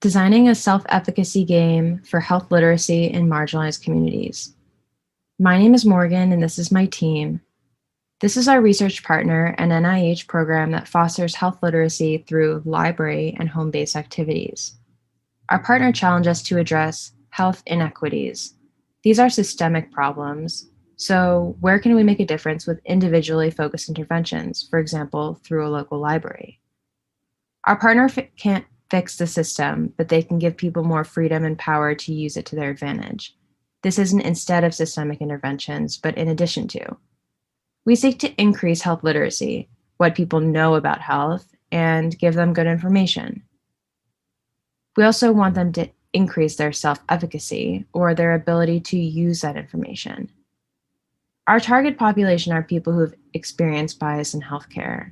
Designing a self-efficacy game for health literacy in marginalized communities. My name is Morgan, and this is my team. This is our research partner, an NIH program that fosters health literacy through library and home-based activities. Our partner challenged us to address health inequities. These are systemic problems, so where can we make a difference with individually focused interventions, for example, through a local library? Our partner can't fix the system, but they can give people more freedom and power to use it to their advantage. This isn't instead of systemic interventions, but in addition to. We seek to increase health literacy, what people know about health, and give them good information. We also want them to increase their self-efficacy, or their ability to use that information. Our target population are people who've experienced bias in healthcare.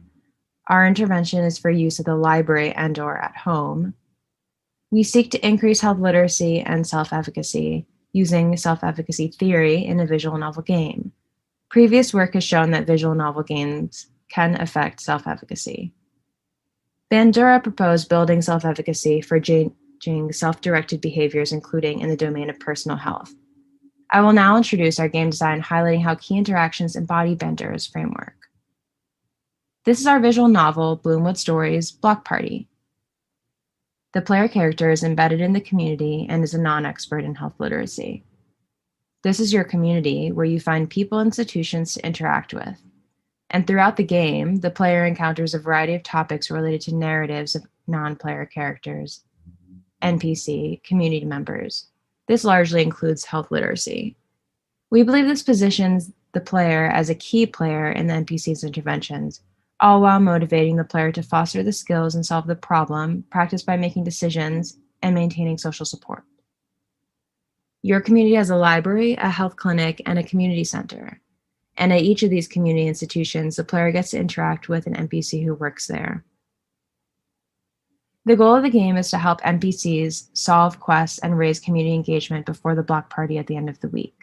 Our intervention is for use at the library and/or at home. We seek to increase health literacy and self-efficacy using self-efficacy theory in a visual novel game. Previous work has shown that visual novel games can affect self-efficacy. Bandura proposed building self-efficacy for changing self-directed behaviors, including in the domain of personal health. I will now introduce our game design, highlighting how key interactions embody Bandura's framework. This is our visual novel, Bloomwood Stories, Block Party. The player character is embedded in the community and is a non-expert in health literacy. This is your community where you find people and institutions to interact with. And throughout the game, the player encounters a variety of topics related to narratives of non-player characters, NPC, community members. This largely includes health literacy. We believe this positions the player as a key player in the NPC's interventions, all while motivating the player to foster the skills and solve the problem, practiced by making decisions and maintaining social support. Your community has a library, a health clinic, and a community center. And at each of these community institutions, the player gets to interact with an NPC who works there. The goal of the game is to help NPCs solve quests and raise community engagement before the block party at the end of the week.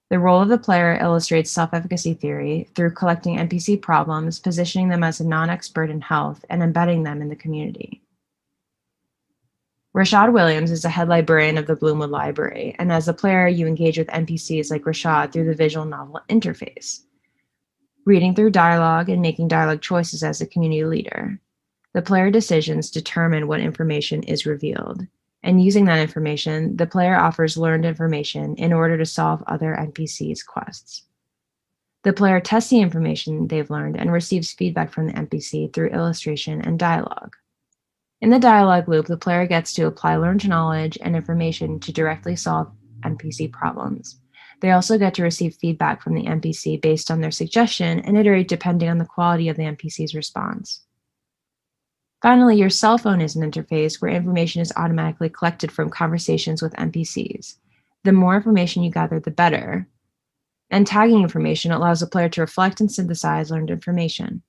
The role of the player illustrates self-efficacy theory through collecting NPC problems, positioning them as a non-expert in health, and embedding them in the community. Rashad Williams is the head librarian of the Bloomwood Library, and as a player, you engage with NPCs like Rashad through the visual novel interface, reading through dialogue and making dialogue choices as a community leader. The player decisions determine what information is revealed. And using that information, the player offers learned information in order to solve other NPCs' quests. The player tests the information they've learned and receives feedback from the NPC through illustration and dialogue. In the dialogue loop, the player gets to apply learned knowledge and information to directly solve NPC problems. They also get to receive feedback from the NPC based on their suggestion and iterate depending on the quality of the NPC's response. Finally, your cell phone is an interface where information is automatically collected from conversations with NPCs. The more information you gather, the better. And tagging information allows the player to reflect and synthesize learned information.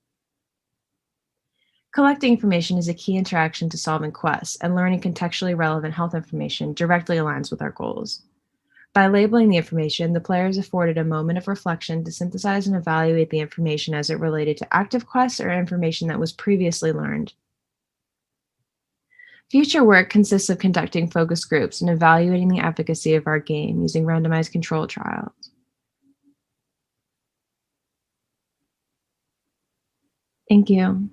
Collecting information is a key interaction to solving quests, and learning contextually relevant health information directly aligns with our goals. By labeling the information, the player is afforded a moment of reflection to synthesize and evaluate the information as it related to active quests or information that was previously learned. Future work consists of conducting focus groups and evaluating the efficacy of our game using randomized control trials. Thank you.